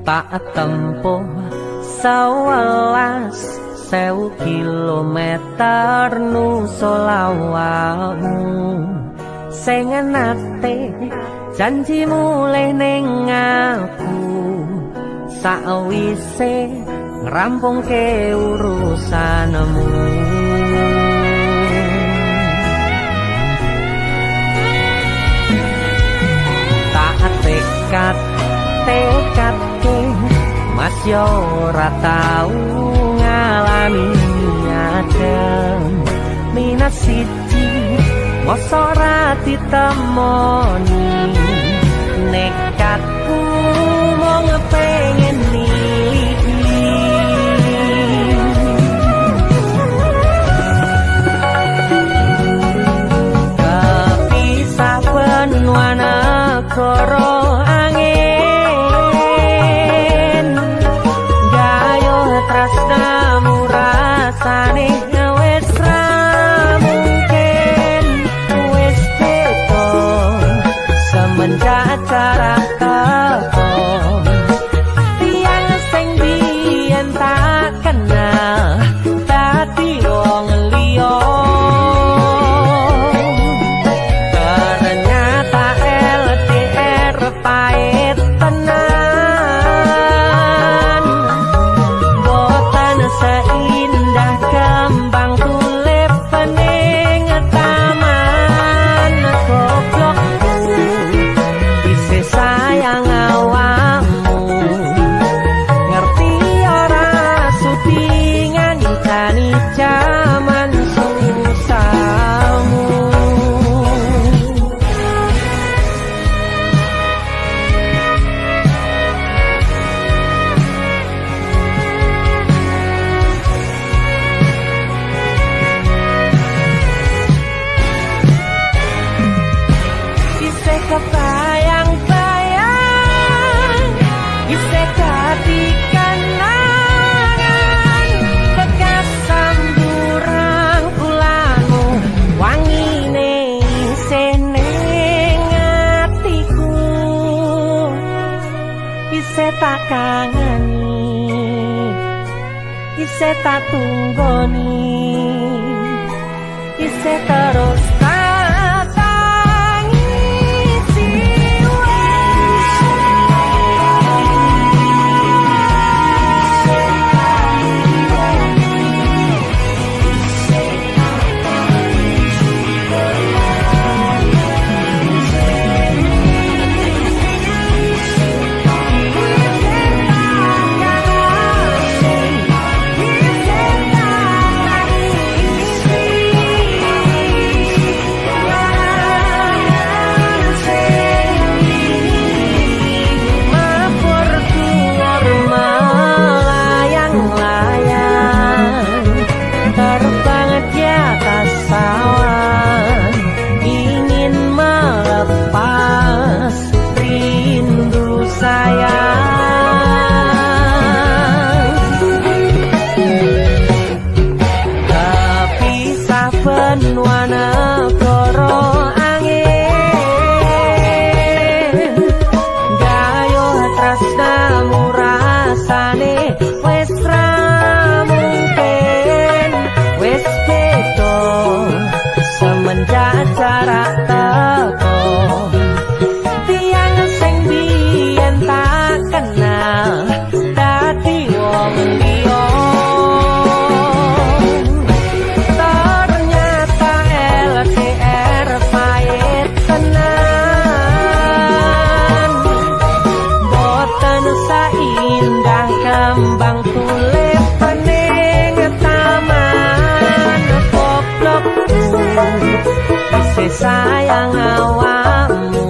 tak tempuh 11.000 kilometer nusolawahmu sing nate janji mulih ning aku sakwise ngrampungke urusanmu. Tak tekadke Mas yo ora tau ngalami adem minus siji mosok ora ditemoni nekatku mau ngepengen miliki kepisah benua negara cara teko tiang sing biyen tak kenal dadi wong liya ternyata LDR pahit tenan boten seindah kembang tulip pening taman goblok sayang awakmu ngerti ora sudi ngancani jaman susahmu isih kebayang tak kangeni isih tak tunggoni isih terus jarak teko tiang sing biyen tak kenal dadi wong liya ternyata LDR pahit tenan boten saindah kembang tulip pening taman goblok sayang awakmu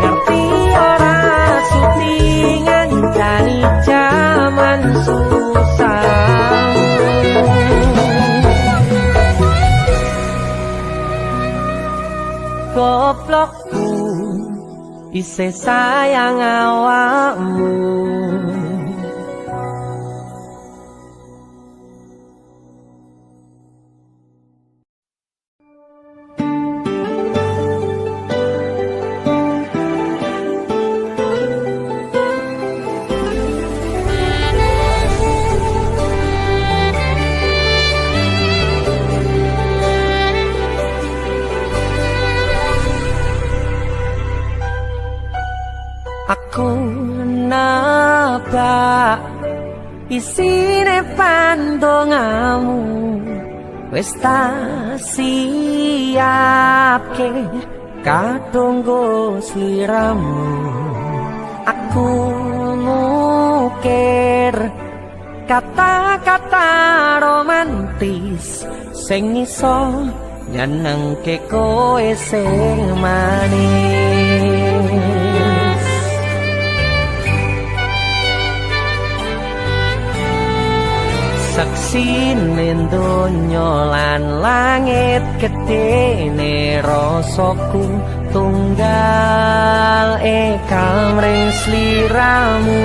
ngerti ora sudi ngancani jaman susah goblokku isih sayang awakmu. Aku nebak isine pandongamu wis tak siapke kadunggo sliramu. Aku ngukir kata-kata romantis sing iso nyenengke kowe sing manis. Saksine donya lan langit gedene rasaku tunggal kamring sliramu.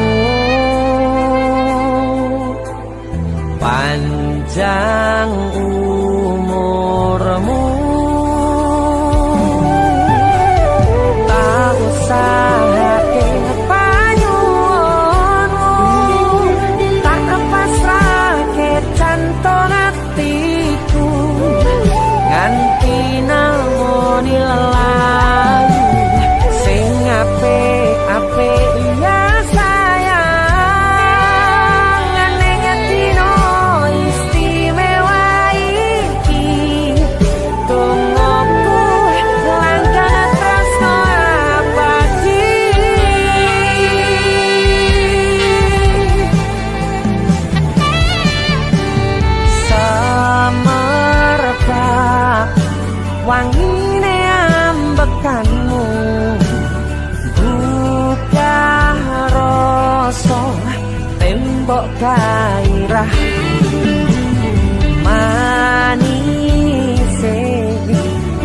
Panjang umurmu, tak usahake panyuwunmu, tak pasrahke jantung atiku nganti namoni lelayu sing apik-apik ya sayang. Ning dino istimewa iki tungguku langkah tresno abadi. Semerbak wangine ambekanmu, buka rasa tembok gairah, manise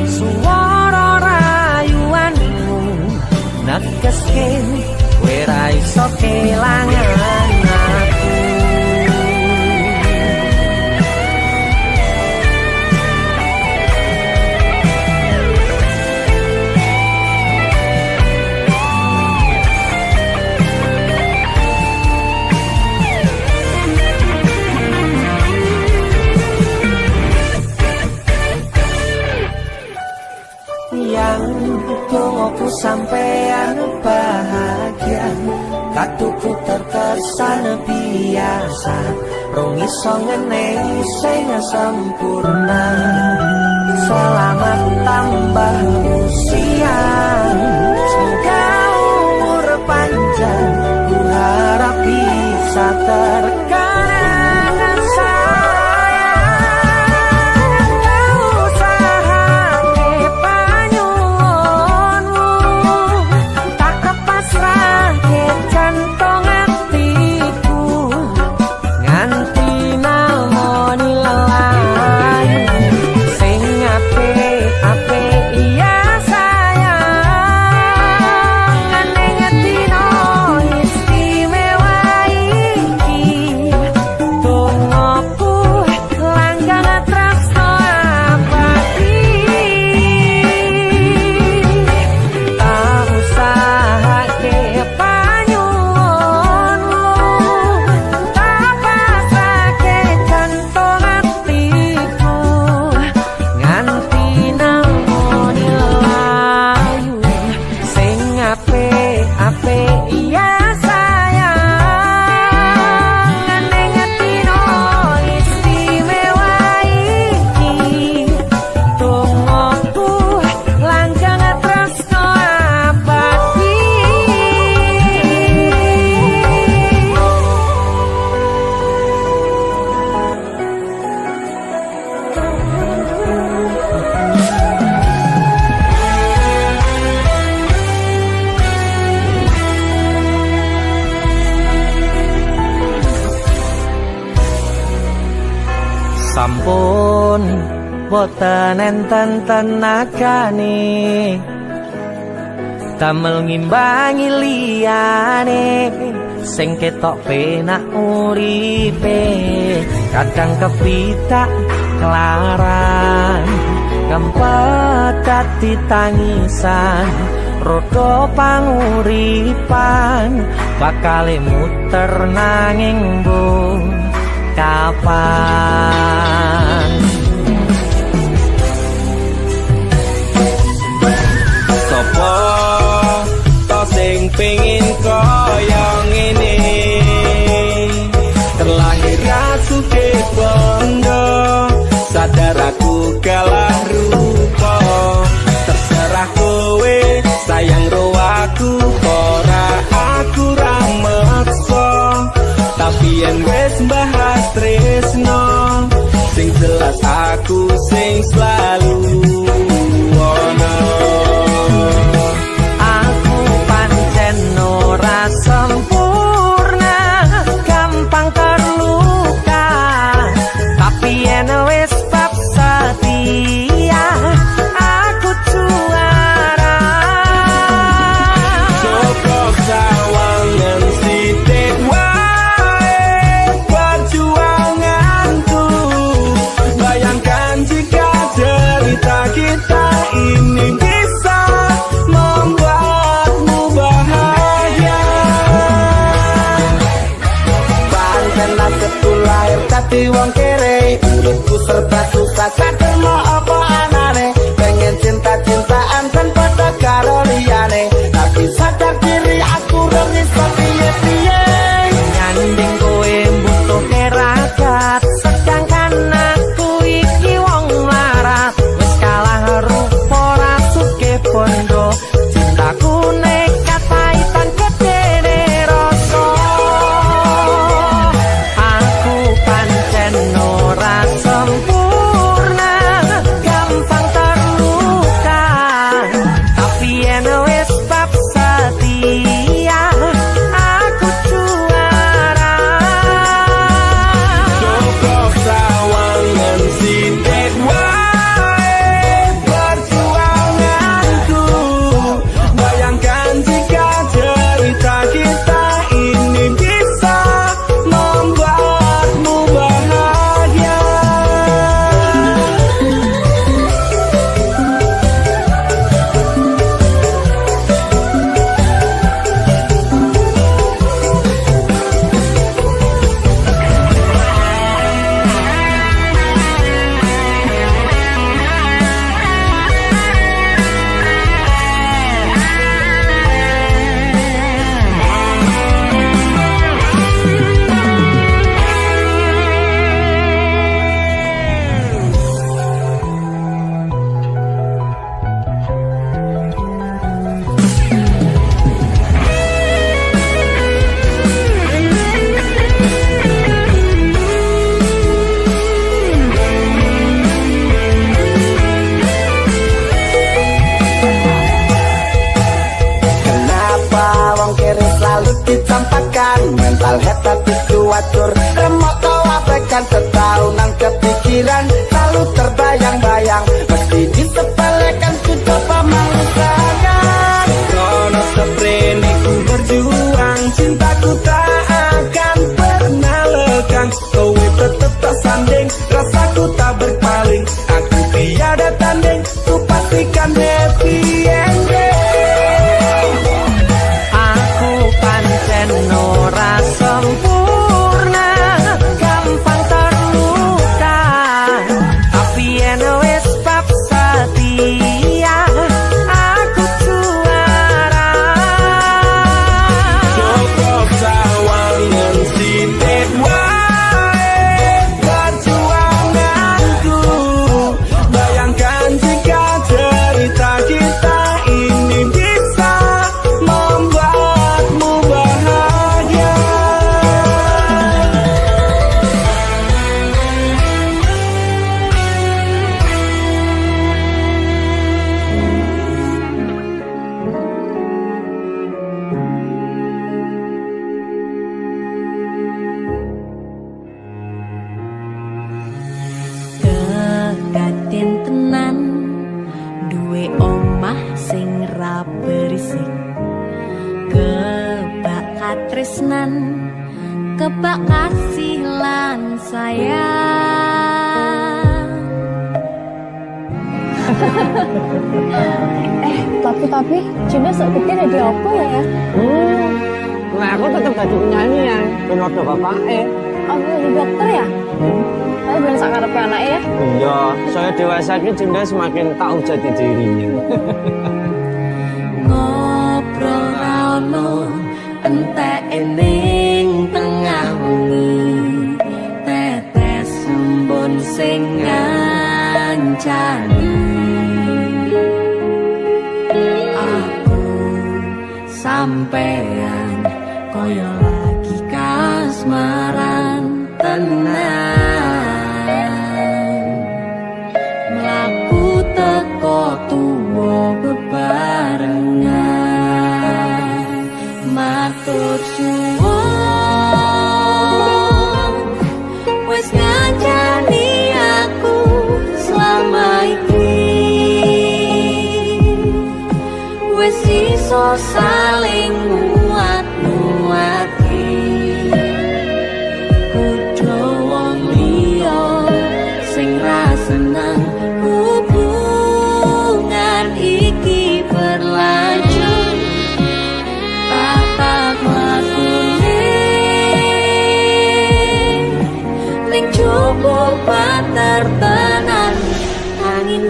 suara rayuanmu negeske kowe ra iso kelangan aku. Yang tunggu sampean bahagia, katuku terkesan biasa, rong iso ngenehi sing sempurna. Selamat tambah usia, semoga umur panjang, ku harap bisa terkenang sayang. Kau usahake panyuwunmu, tak pasrahke jantung atiku nganti namoni lelayu sing apik-apik ya sayang. Ning dino istimewa iki tungguku langkah tresno abadi. Tak usahake panyuwunmu, tak pasrahke jantung atiku nganti namoni lelayu sing apik-apik ya sayang. Ning dino istimewa iki tungguku langkah tresno abadi. Sampun boten enten tenagane damel ngimbangi liyane sing ketok penak uripe. Kadang kepitak kelaran kempet dadi tangisan, rodo panguripan bakale muter nanging mbok kapan. Sopo to sing pengin dadi wong kere. Uripku serba susah saterno apa anane. Pengen cinta-cintaan dan pada karo liyane, tapi sadar diri aku rong iso piye-piye. Nyanding kowe butuh keragat, sedangkan aku iki wong larat. Wis kalah rupa rasuke bondo, cintaku nekat paitan kedene rasa. Aku pancen ora sempurna, gampang terluka, tapi yen wis bab setia aku juara. Cukup sawangan sidik wae perjuanganku. Bayangkan jika cerita kita ini bisa membuatmu bahagia. Kenapa wong kere selalu dicampakkan? Mental head tapi kuatur, remok kau abaikan. Setahunan kepikiran selalu terbayang-bayang, mesti disepelekan ku coba mengusahakan. Kono seprene ku berjuang, cintaku tak akan pernah lekang. Kowe tetep tak sanding, rasaku tak berpaling. Aku tiada tanding, ku pastikan happy ending. Aku pancen ora sempurna, gampang terluka, tapi yen wis bab setia aku juara. Cukup sawangan sidik wae perjuanganku. Bayangkan jika cerita kita ini bisa membuatmu bahagia. Kedaden tenan duwe omah sing ra berisik, kebak katresnan, kebak kasih lan sayang. Tapi Cinda sekecil jadi apa ya? Nah aku tetap jadi penyanyi ya, penodo bapaknya. Aku jadi dokter ya? Tapi bener sak karepe anake ya? Iya, saya dewasa ini Cinda semakin tahu jati dirinya. Ngobrol rano entek ening tengah wengi, tetes embun sing ngancani. Aku sampean koyo lagi kasmaran tenan, mlaku teko tuwa bebarengan. Matur suwun wis ngancani aku selama iki, wis iso saling nguat-nguati. Kudu wong liya sing ra seneng hubungan iki berlanjut. Tatap lakune ning bobat tertenan angin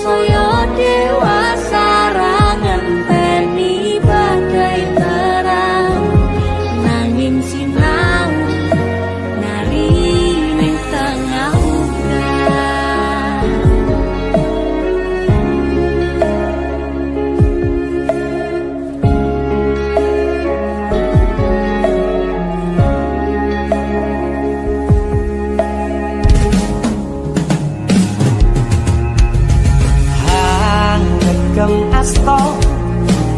soyo dewasa ngenteni badai terang nanging sinau nari ning tengah udan asto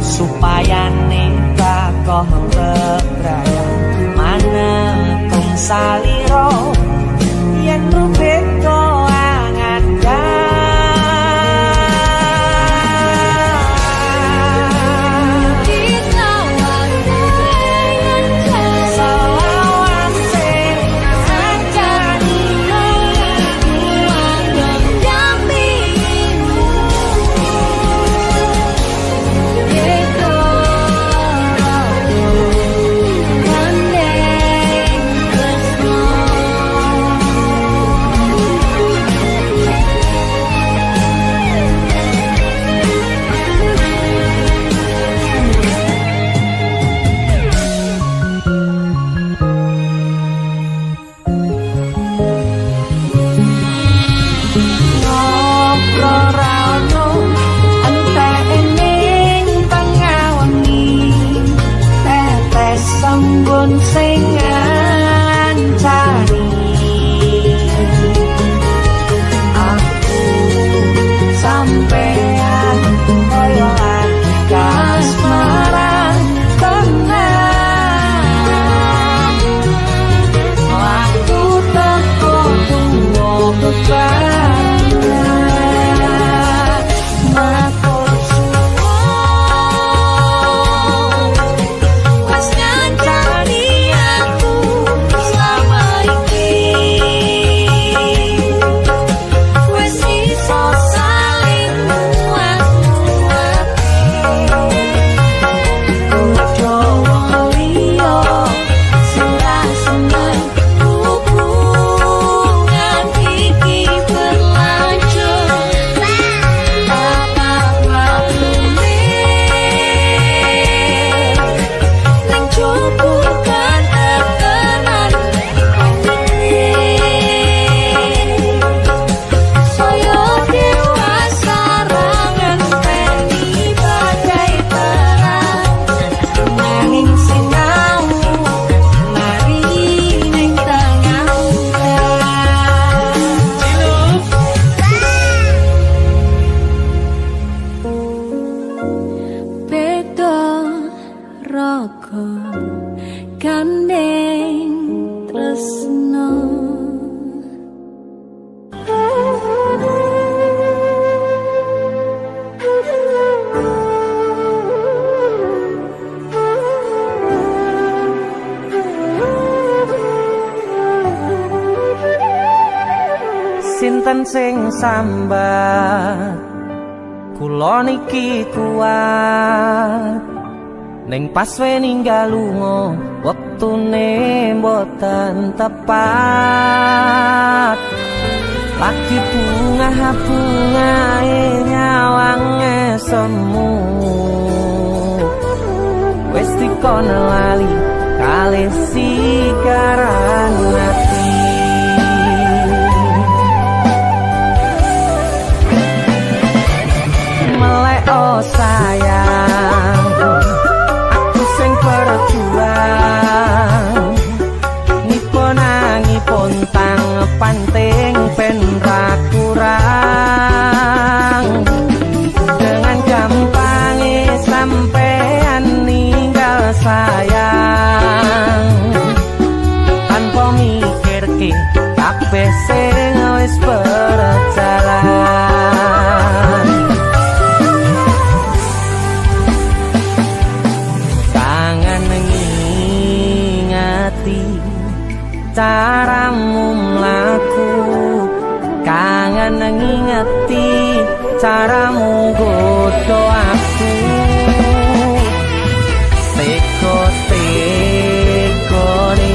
supaya nekakoh bebraya manekung saliro yen rubeko anganda sing ngancani aku sampean koyo kasmaran tenang aku teko tunggu beban matur gandeng tresno sinten sing sambat kula niki kuat ning pas we ninggal lunga wektune mboten tepat lagi bunga-bungae nyawange semu wis dikono lali kalih sikaran ati melek oh sayang berjuang nipun angipun tang panting ben ra kurang dengan gampang sampean ninggal sayang tanpa mikirke kabeh sing wis berjalan caramu mlaku kangen ngingeti caramu godho aku teko-tekone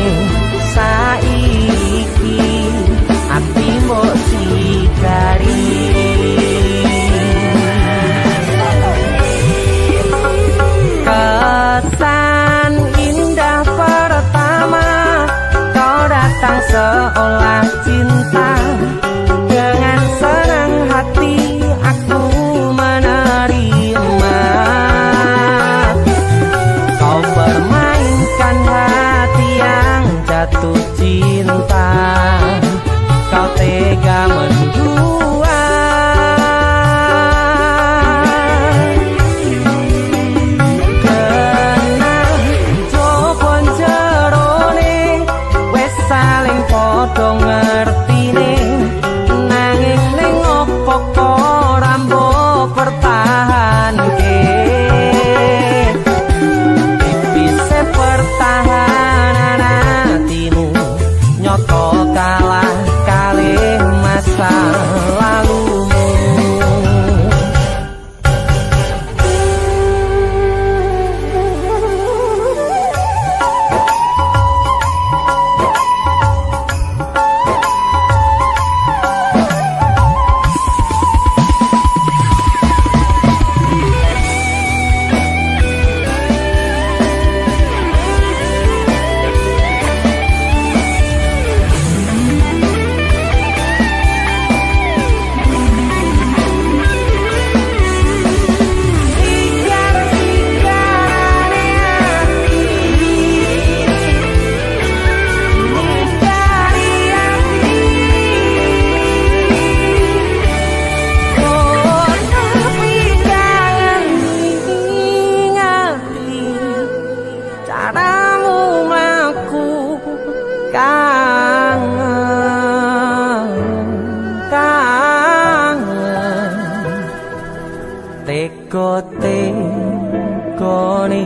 regane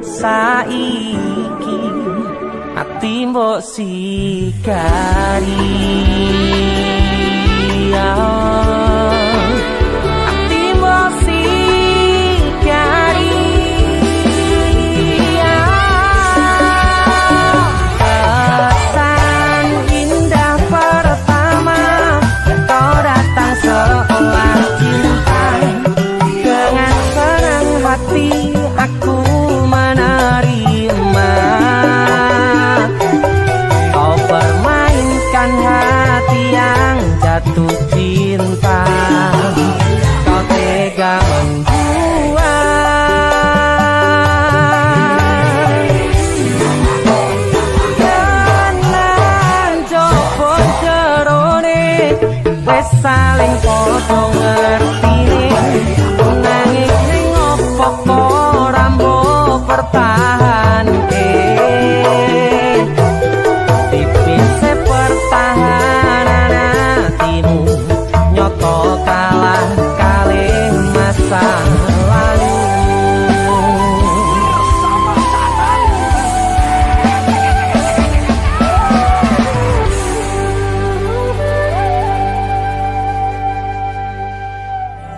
saiki ati mbok sikari ati mbok sikari kesan indah pertama kau datang seolah cinta dengan senang hati aku menerima kau permainkan hati yang jatuh cinta kau tega membuat kanan coba jerone wes saling podo ngertine nanging ning opo ora mbok pertahanke tipis pertahanan hatimu nyoto kalah kalih masa lalu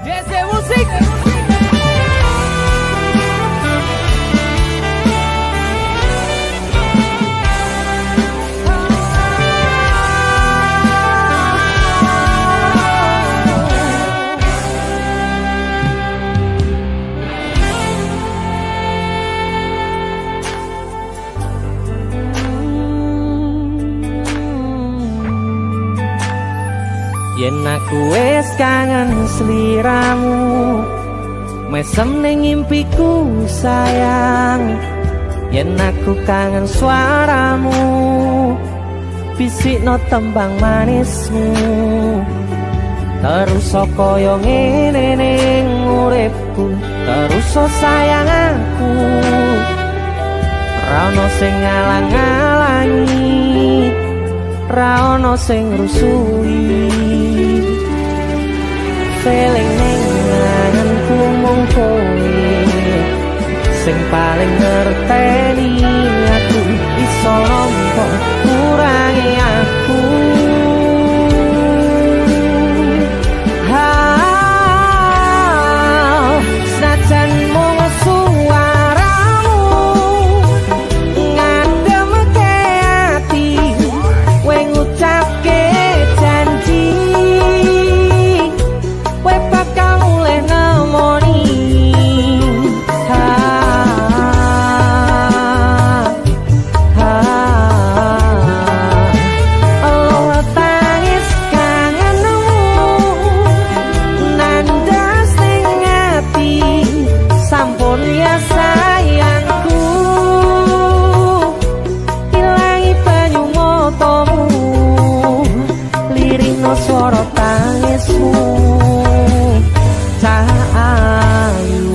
JC Musik. Yen aku wis kangen sliramu mesem ning impiku sayang yen aku kangen suaramu bisikno tembang manismu terus kaya ngene ning uripku terus sayang aku ra ono sing ngalang-alangi ra ono sing rusui feeling ning anganku mung kowe sing paling ngerteni aku iso nampa kurangi aku senajan mung suaramu ngademke ati kowe ngucapke janji kowe bakal mulih nemoni Allah tangis kangenmu nandas ning ati sampun ya sayangku ilangi banyu matamu lirino swara tangismu cahayu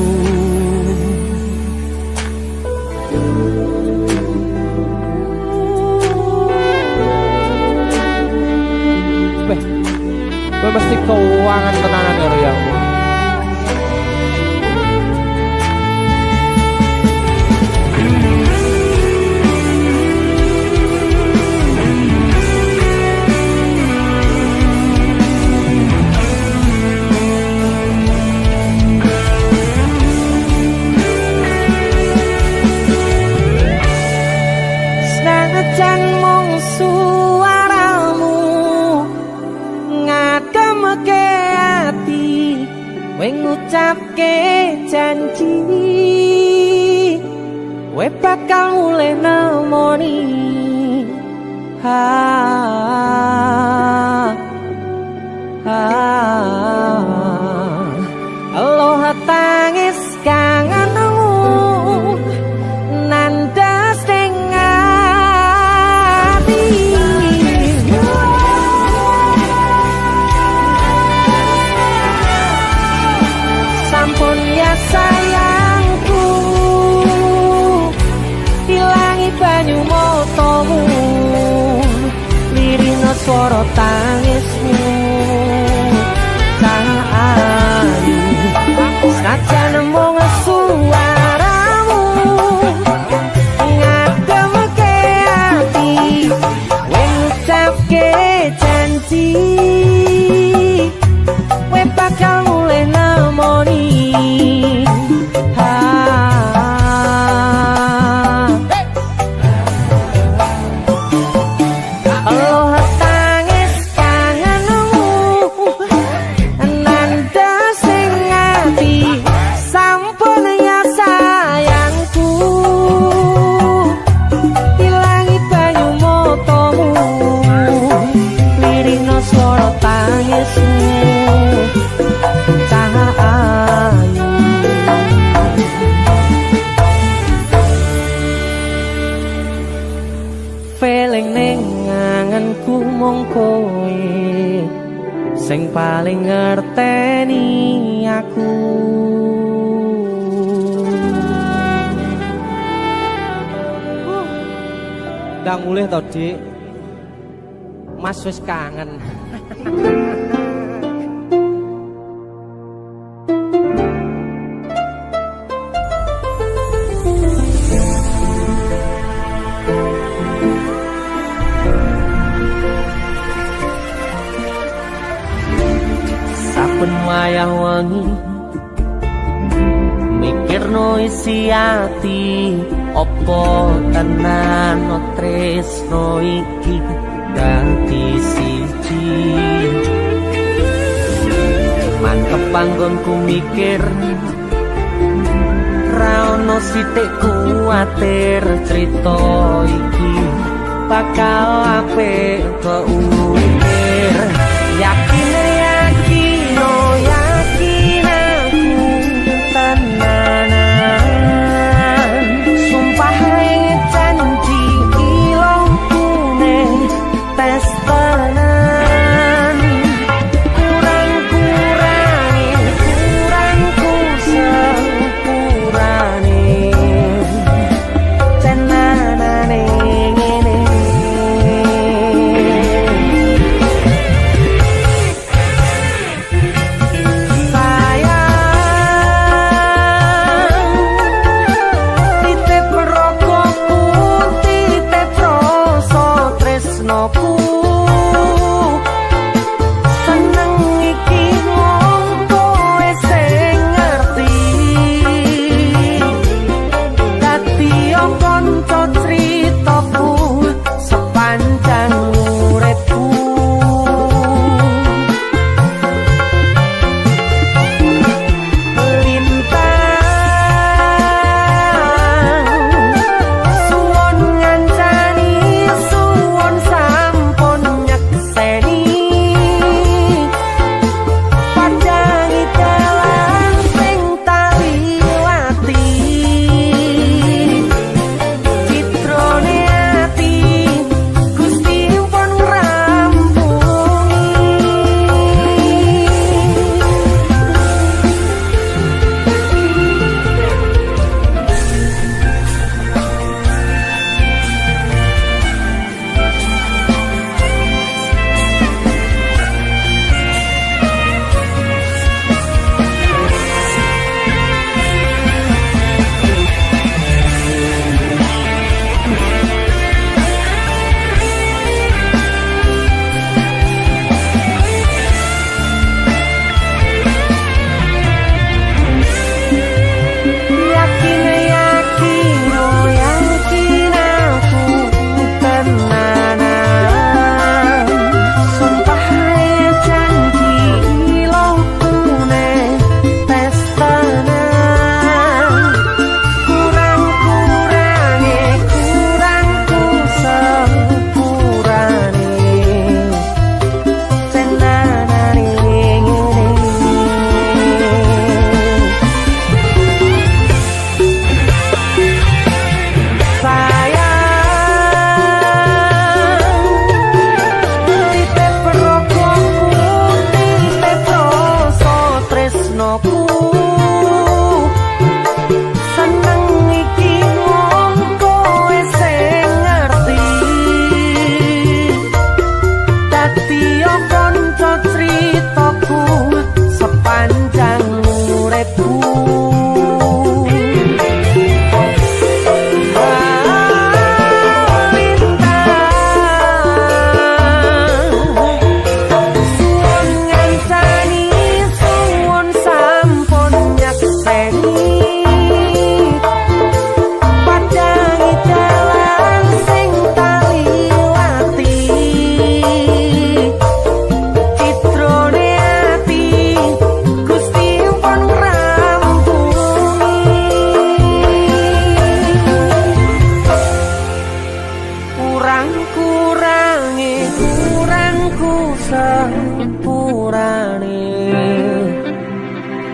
Gue mesti keuangan tenanan ya Riau. senajan mung suaramu ngademke ati kowe ngucapke janji kowe bakal mulih nemoni Allah tangis kangenmu nandas ning ati sampun ya sayangku ilangi banyu matamu lirino swara tangismu cahayu senajan mung suara mung kowe sing paling ngerteni aku. Ndang mulih to, Dik. Mas wis kangen. Saben wayah wengi mikirno isi ati, opo tenan tresno iki dadi siji. Mantep panggonku mikir ra ono sithik kuwatir, crita iki bakal apik keukir. Yakin yakin oh yakin aku tenanan, sumpah janji ilong kuning tes tenan. Kurang-kurangi kurangku sepurane tenanane ngene.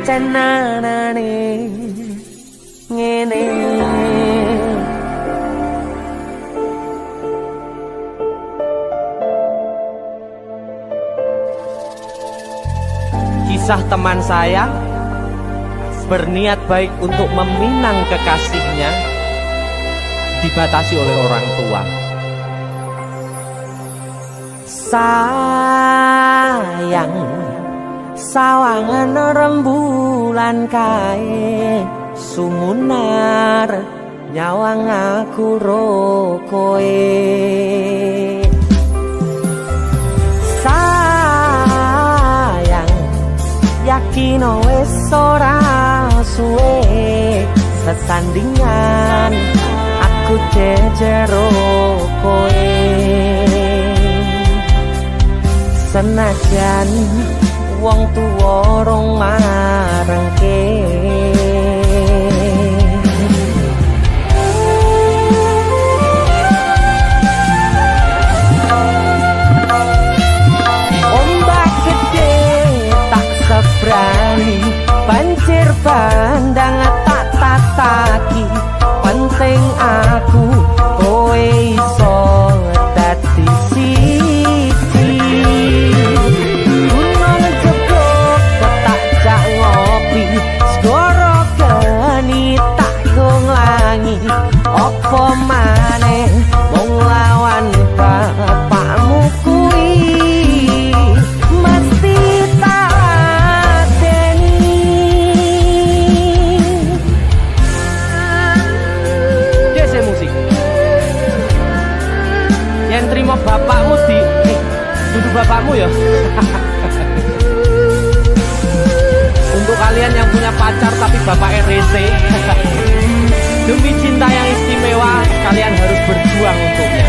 tenanane ngene. kisah teman saya berniat baik untuk meminang kekasihnya dibatasi oleh orang tua. Sayang, sawangan rembulan kae sumunar nyawang aku rokoe. Sayang, yakin wis ora suwe sesandingan aku jejero koe. Senajan wong tuwa rong marengke. Ombak gede tak sebrani, banjir bandang tak tataki. Penting aku kowe iso dadi siji. Gunung jebok tak jak ngopi, segoro geni tak gonglangi. Apa maneh wong lawan bapakmu kuwi mesti tak deni. Dese musik yang terima bapakmu di duduk bapakmu ya. Untuk kalian yang punya pacar tapi bapaknya rese, demi cinta yang istimewa kalian harus berjuang untuknya.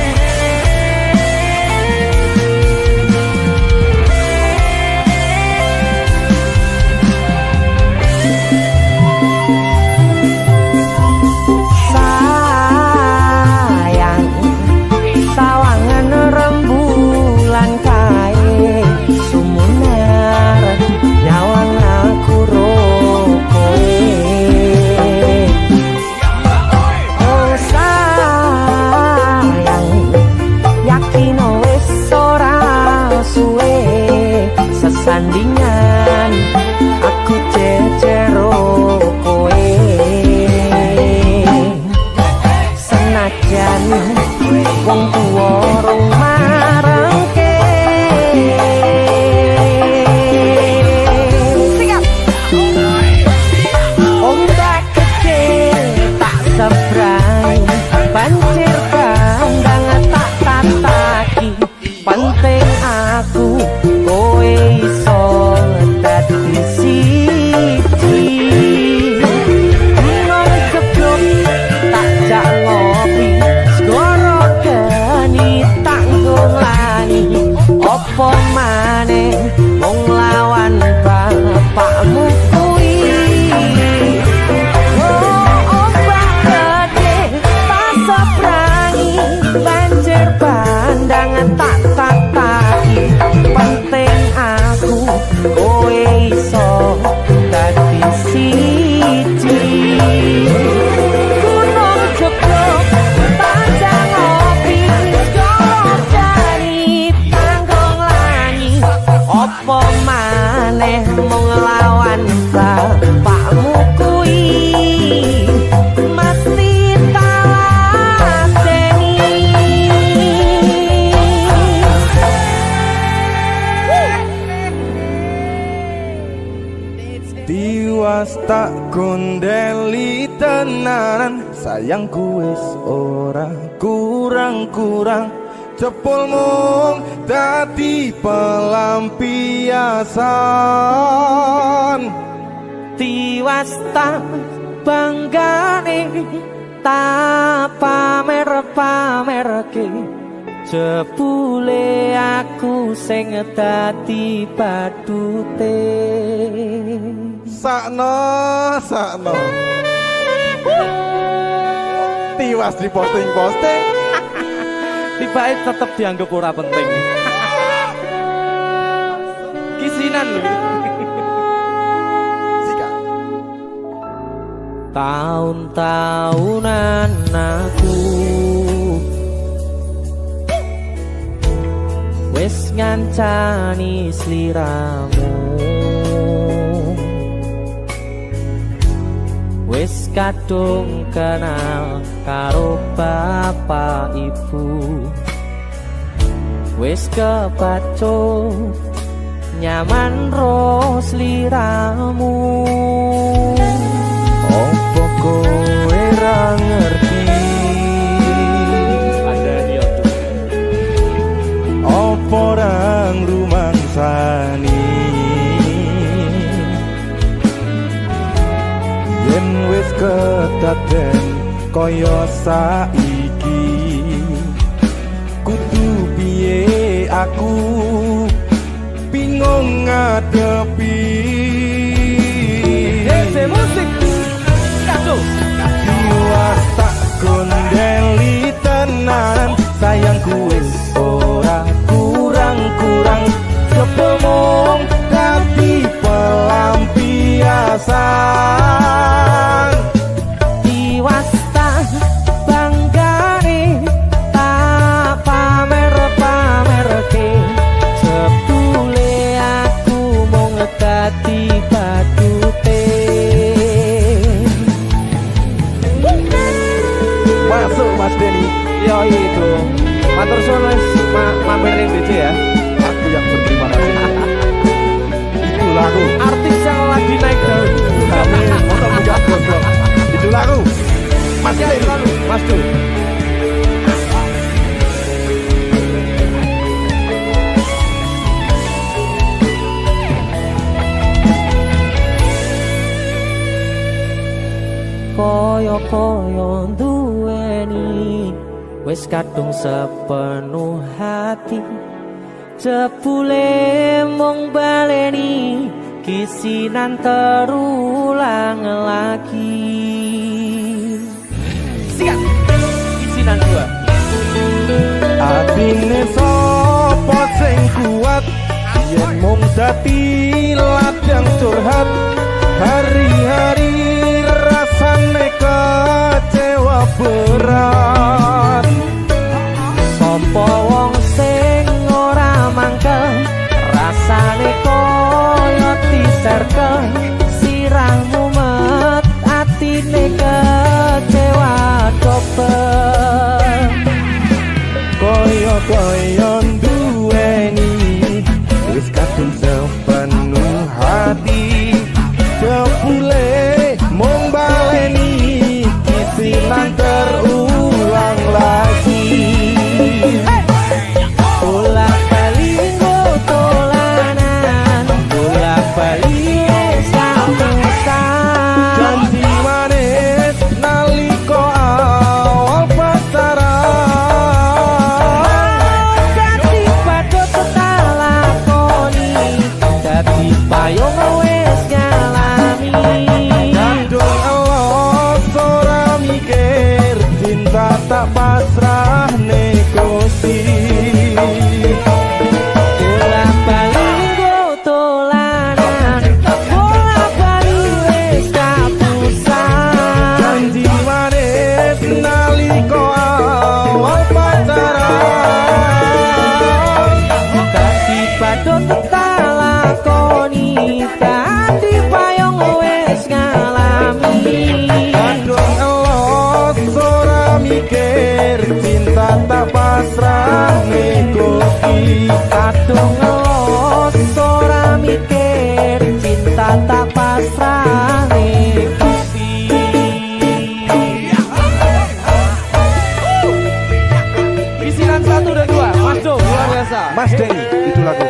Sayang, sawangan rembulan kae sumunar nyawang aku rokoe. Oh sayang, yakin wis ora suwe sesandingan aku jejero koe. Senajan wong tuwa rong marengke. Ombak gede tak sebrani, banjir bandang tak tataki. Penting aku kowe iso dadi siji. Gunung jeblok tak jak ngopi, segoro geni tak nggolangi. Apa maneh wong lawan bapakmu kuwi. Oh ombak gede tak sebrani, banjir bandang tak tataki. Penting aku kowe iso dadi siji. Gunung jeblok tak jak ngopi, segoro geni tak nggolangi. Apa maneh mung lawan bapakmu kuwi mesti tak ladeni. Tiwas tak gondeli tenanan, sayangku wis ora kurang-kurang. Jepul mung dadi pelampiasan. Tiwas tak banggane tak pamer-pamerke. Jebule aku sing dadi badute. Sakno tiwas di posting-posting. Tibake tetep dianggap ora penting. Kisinan lho. Tahun-tahunan aku wis ngancani sliramu. wis kadung kenal karo bapak ibu, wis kepacut nyaman ro sliramu. Opo kowe ra ngerti, opo ra ngrumangsani yen wis kedaden kaya saiki. Kudu piye aku bingung ngadepi musik kado jiwas tak gondeli tenan, sayangku wis ora kurang-kurang sepemong tapi pelampiasan. diwasta banggane tak pamer-pamerke, jebule aku mung dadi badute. Masuk Mas Denny. Yo itu matur suwun wis mampir ning DC ya. Aku yang berterima kasih. Itu lagu Artis yang lagi naik daun. kami motor punya gondrong. Itu lagu Mas Ya, Denny. lalu, Mas Dul. Koyo-koyo duweni wis kadung sepenuh hati, jebule mung baleni kisinan terulang lagi. Sikat kisinan dua. Atine sapa sing kuat yen mung dadi ladang curhat, hari-hari rasane kecewa berat. Sopo wong sing ora mangkel, rasane koyo diserkel, sirah mumet atine kecewa dobel. Koyo-koyo duweni wis kadung sepenuh hati, jebule mung baleni kisinan terulang lagi. Bolak-balik tolanan, bolak-balik satu-satu. Janji manis nalika awal pacaran, Dadi padha tak lakoni, dadi payung wis ngalami. kadung elok ora mikir, cinta tak pasrah negosi. Bolak-balik tolanan, bolak-balik wis kapusan. Janji manis nalika awal pacaran, Dadi padha tak lakoni, dadi payung wis ngalami. kadung elok ora mikir, cinta tak pasrah negosi. Kadung ngelos ora mikir, cinta tak pasrah Gusti. Isinan 1 dan 2, Mas Jo, luar biasa. Mas Denny, itu lagu.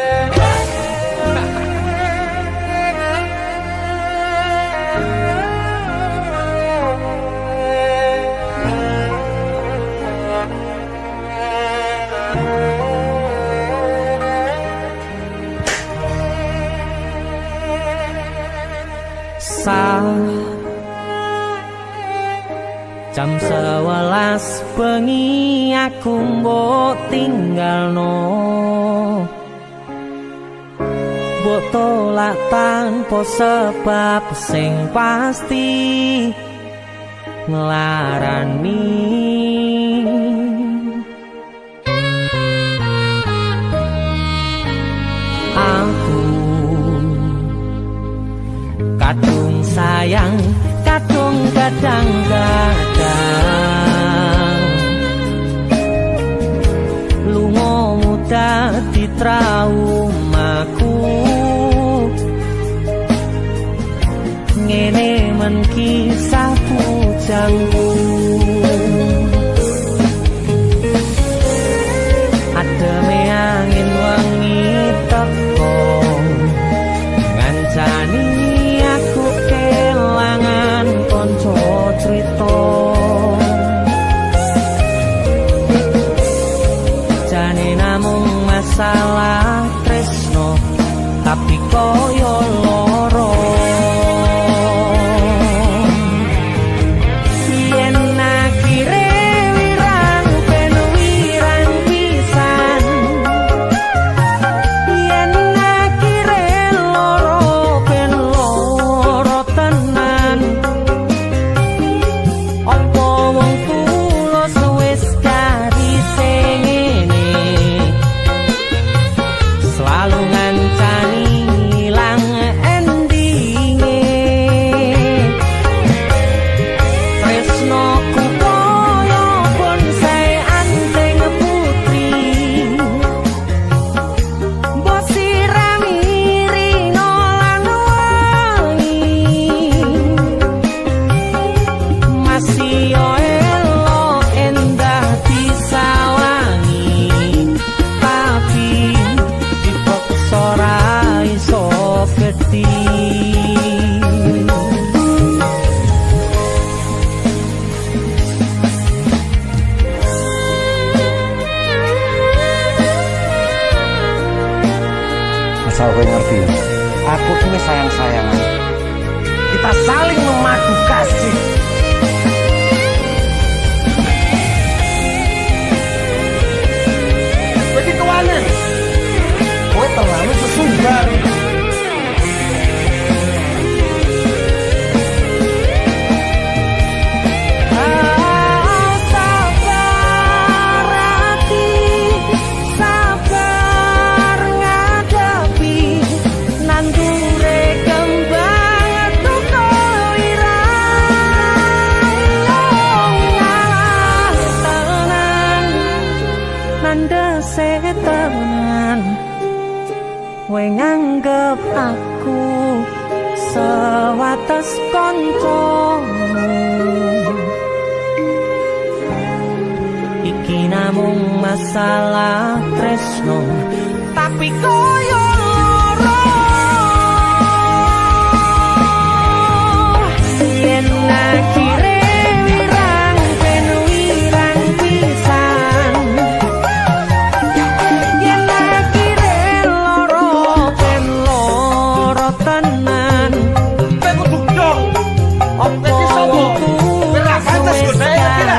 Jam 11 bengi aku mbok tinggalno, mbok tolak tanpa sebab sing pasti nglarani. Aku kadung sayang kadung kadang-kadang lungamu dadi traumaku ngene men kisah bujangku ademe angin wengi teko ngancani aku kelangan konco crita jane namung masalah tresno tapi koyo loro yen akhire wirang ben wirang pisan yen akhire loro ben loro tenan opo wong tulus wis karise ngene selalu ngancani ilang endinge tresnoku koyo bonsai anteng putri mbok sirami rino lan wangi masih yo elo endah disawangi tapi dipaksa ora iso gedhi Asal kowe ngerti ya, aku ini sayang-sayangan. Kita saling memadu kasih. Begitu mana? Kowe terlalu sesungguhan. Sabar hati, sabar ngadepi nandure kembang toko irang tenan nandese tenan we nganggep aku sewates koncomu iki namung masalah tresno tapi koyo loro yen akhire wirang ben wirang pisan yen akhire loro ben loro tenan Kowe kudu dong. opo Ora pantes kok saya kira.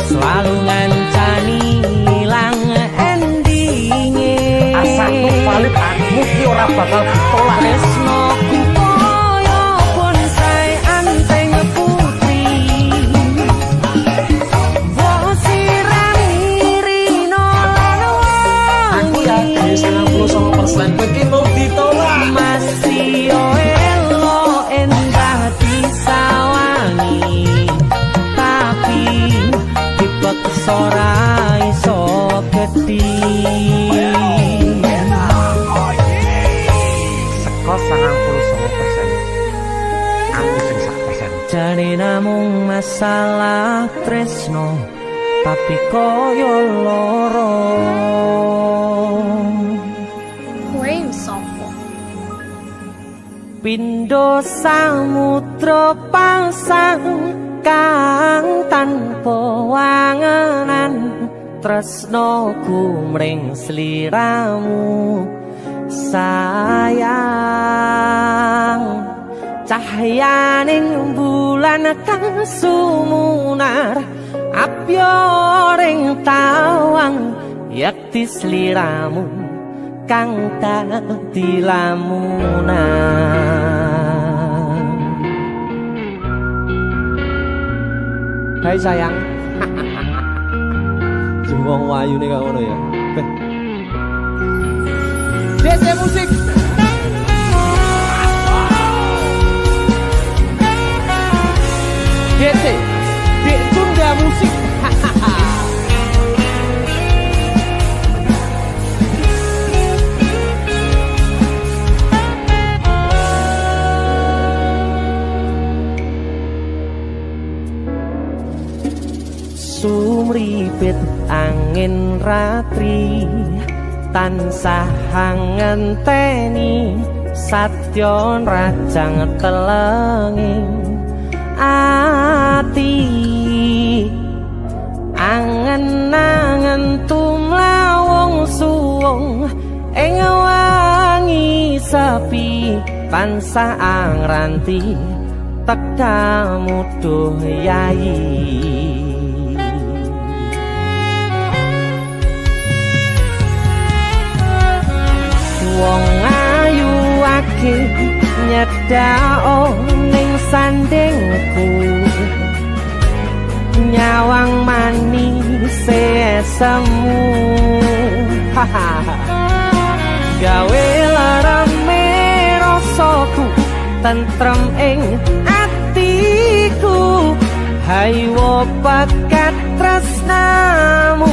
selalu ngancani ilang endinge Asaku valid aku ki ora bakal ditolak. tresnoku koyo bonsai anteng putri mbok sirami rino lan Aku wangi yakin 99% kowe ki mau ditolak. masih yo elo endah disawangi tapi dipaksa ora iso gedhi Seko 99%. Aku sing 1%. jane namung masalah tresno tapi koyo loro Kowe sopo? Pindho samudra pasang kang tanpa wangenan tresnoku mring sliramu sayang cahyaning bulan kang sumunar apyoring tawang yakti sliramu kang dadi lamunan. Hai sayang. Jembong wayu nih kak ngono ya. DC musik. DC Dek Tunda Musik. Sumripit angin ratri tansah ngenteni satyon rajang telenging ati angen-angen tumlawung suwung ing wangi sepi tansah angranti tekamu duh yayi. Wong ayu ake nyedhak ning sandingku nyawang manis semu gawe larame rasaku tentrem ing atiku haywo pakat tresnamu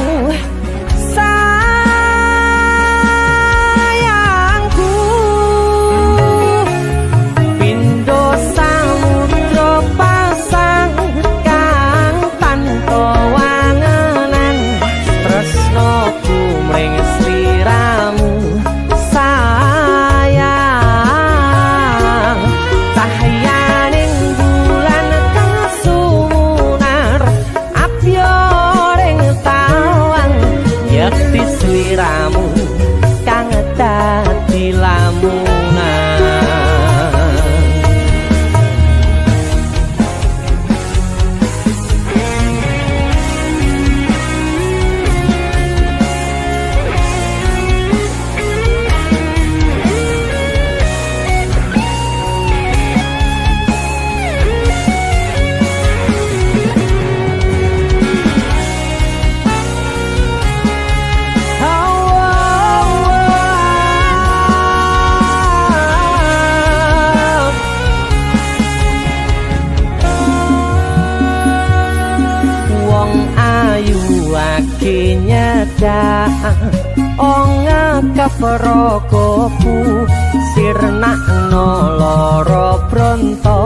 Prokoku sirnakno lara bronto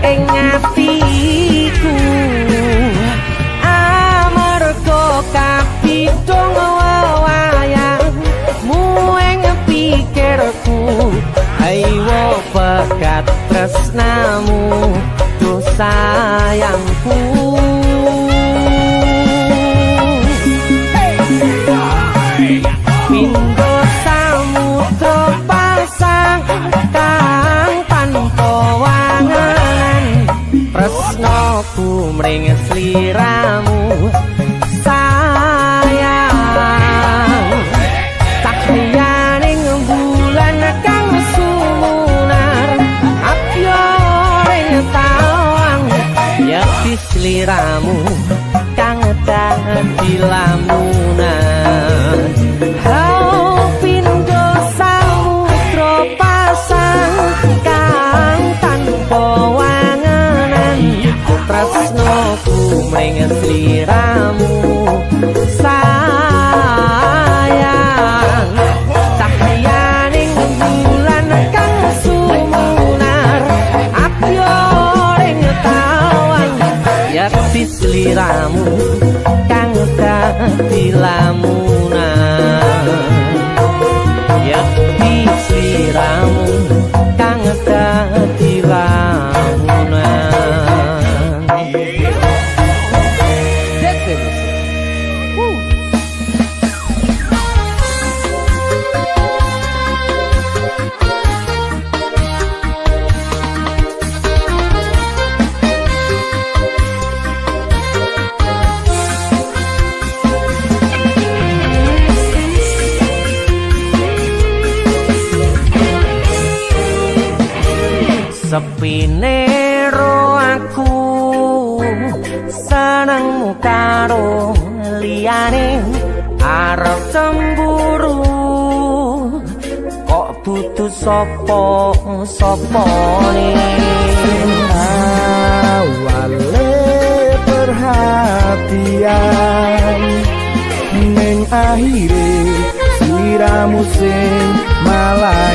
ing atiku amarga kapidhong wayangmu ing pikirku haywo pekat tresnamu duh sayangku. Pindho samudra pasang kang tanpa wangan tresnaku mring sliramu sayang cahyaning bulan kang sumunar apyoring tawang yakti sliramu kang dadi lamunan. Pindho samudra pasang kang tanpa wanganan tresnaku mring sliramu sayang cahyaning bulan kang sumunar apyoring tawang yakti sliramu kang dadi lamunan. Yakti sliramu kang dadi lamunan. Sepine ro aku senengmu karo liyane arep cemburu kok butuh sapa-sapane awale perhatian ning akhire sliramu sing malah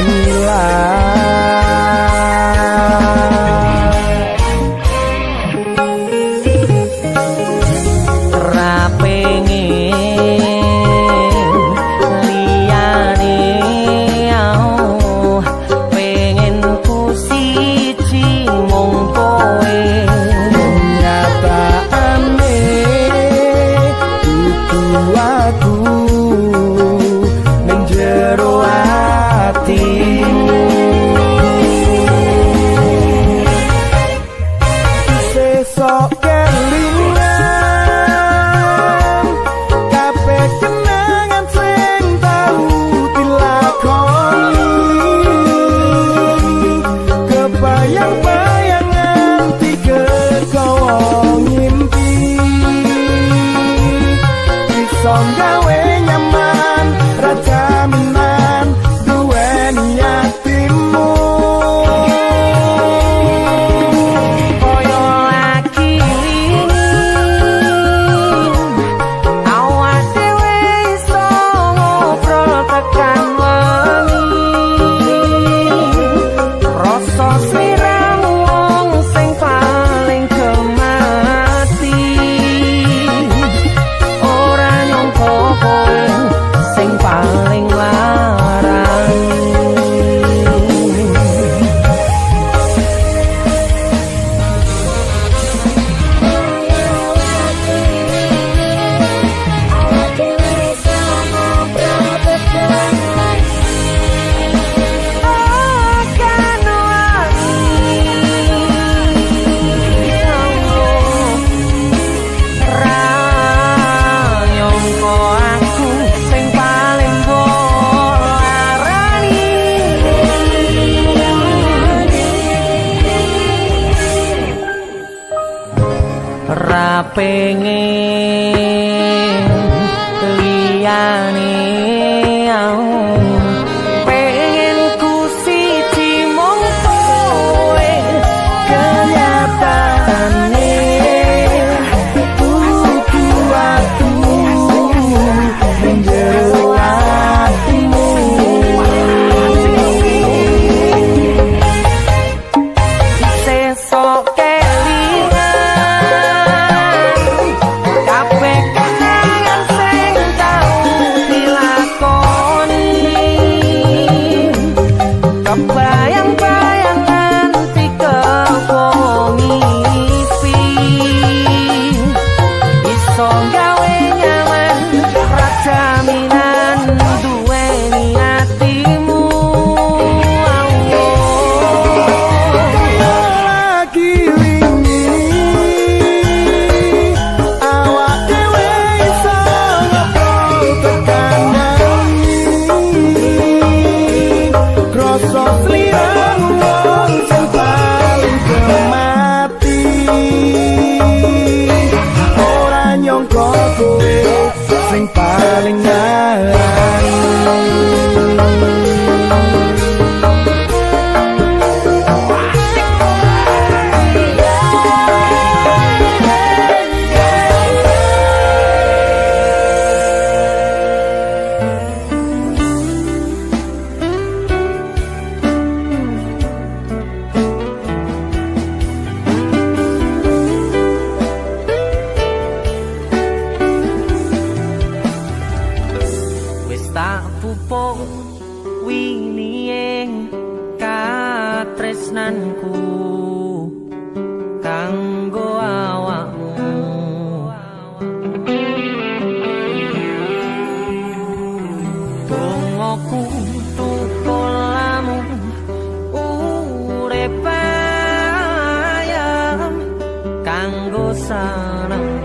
pengen liyane pengen ku siji mung kowe kenyataane kudu aku menjero atimu sesok bayang-bayang nanti kepomisi iso gawe nyaman rajaminan duweni hatimu lagi wingi awak dhewe iso ngobrol tekanan kroso sing paling ngarang tak pupuk winiyeng katresnanku kanggo awakmu dongoku tukulamu urip ayam kanggo saneng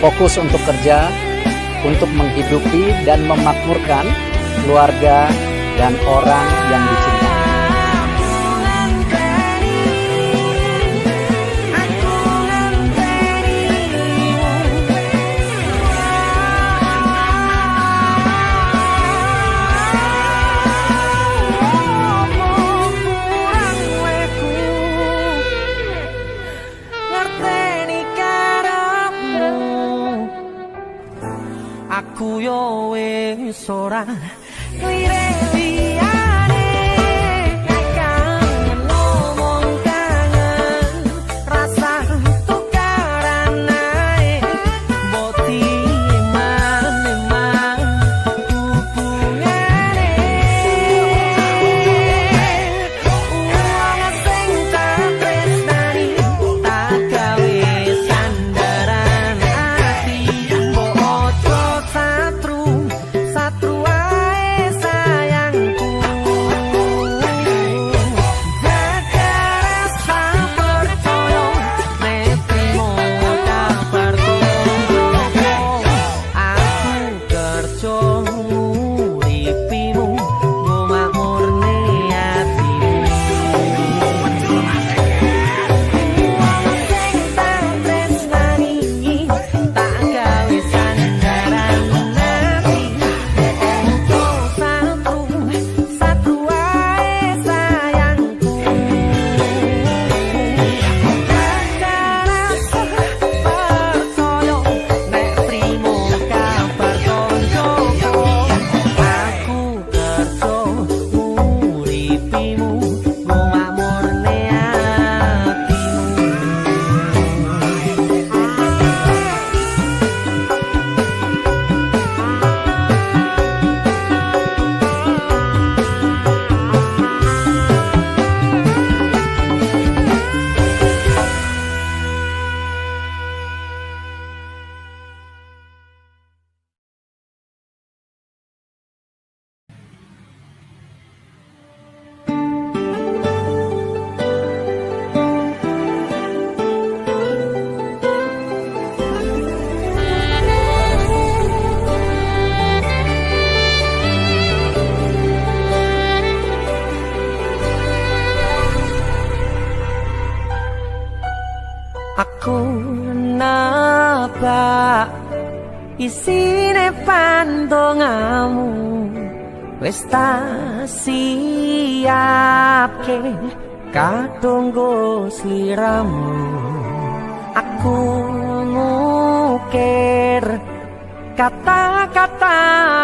fokus untuk kerja, untuk menghidupi dan memakmurkan keluarga dan orang yang dicintai. Aku yo wis ora klirik liyane kangen ngomong kangen rasa tukaran ae boti man hubungane uang sing tak tresnani tak gawe sandaran ati mbok ojo satru ae sayangku jaga rasa percaya nek trimo kabar tunggu aku kerja uripimu nggo makmurne atimu sing tak tresnani tak gawe sandaran satu ae sayangku jaga rasa percaya nek trimo kabar koncoku aku kerja uripimu nggo makmurne atimu. Aku nabak isine pandongamu wis tak siapke kadunggo sliramu aku ngukir kata-kata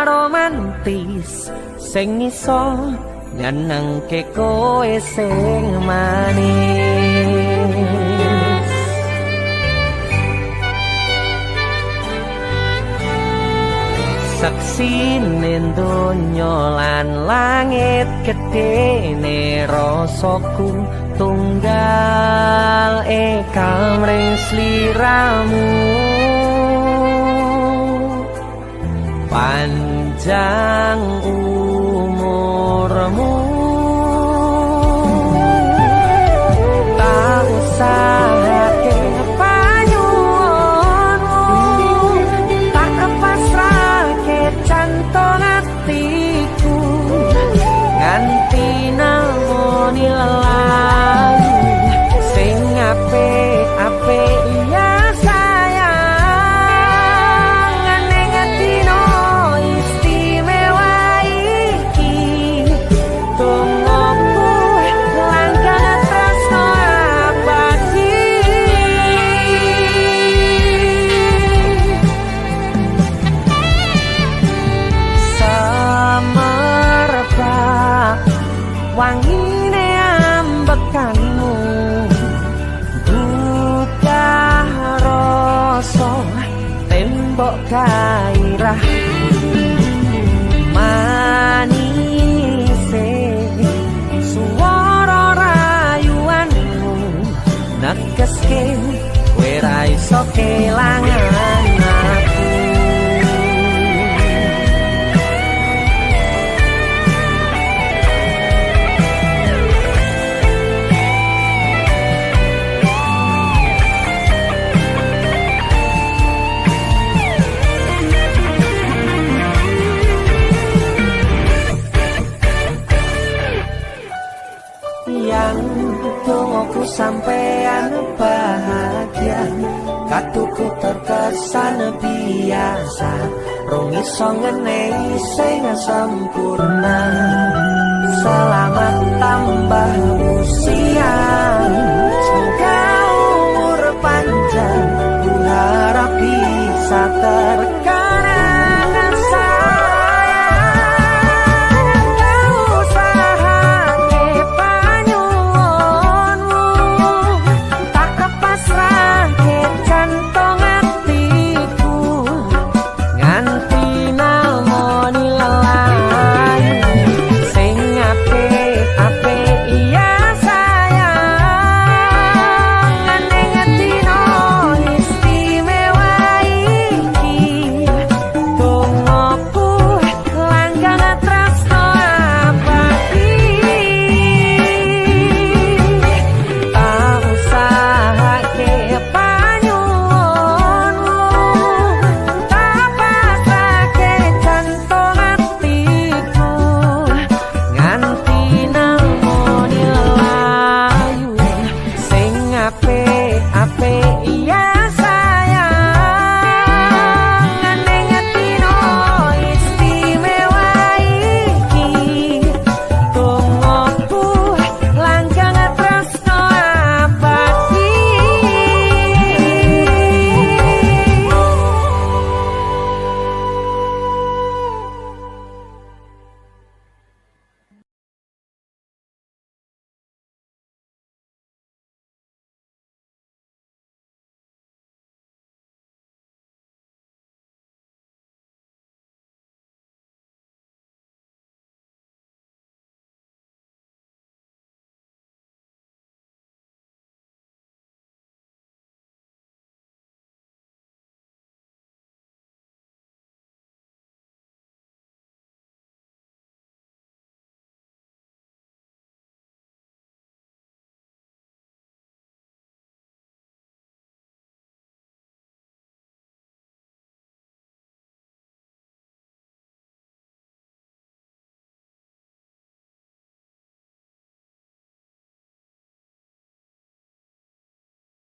romantis sing iso nyenengke kowe sing manis saksine donya lan langit gedene rasaku tunggal kamring sliramu panjang umurmu tak usahake jantung hatiku nganti namoni lelayu sing apik-apik ya sayang ning dino istimewa iki tungguku langkah tresno abadi wangine ambekanmu buka rasa tembok gairah manise suara rayuanmu negeske kowe ra iso kelangan aku. Tungguku sampean bahagia, katuku terkesan biasa, rong iso ngenehi sing sempurna. Selamat tambah usia.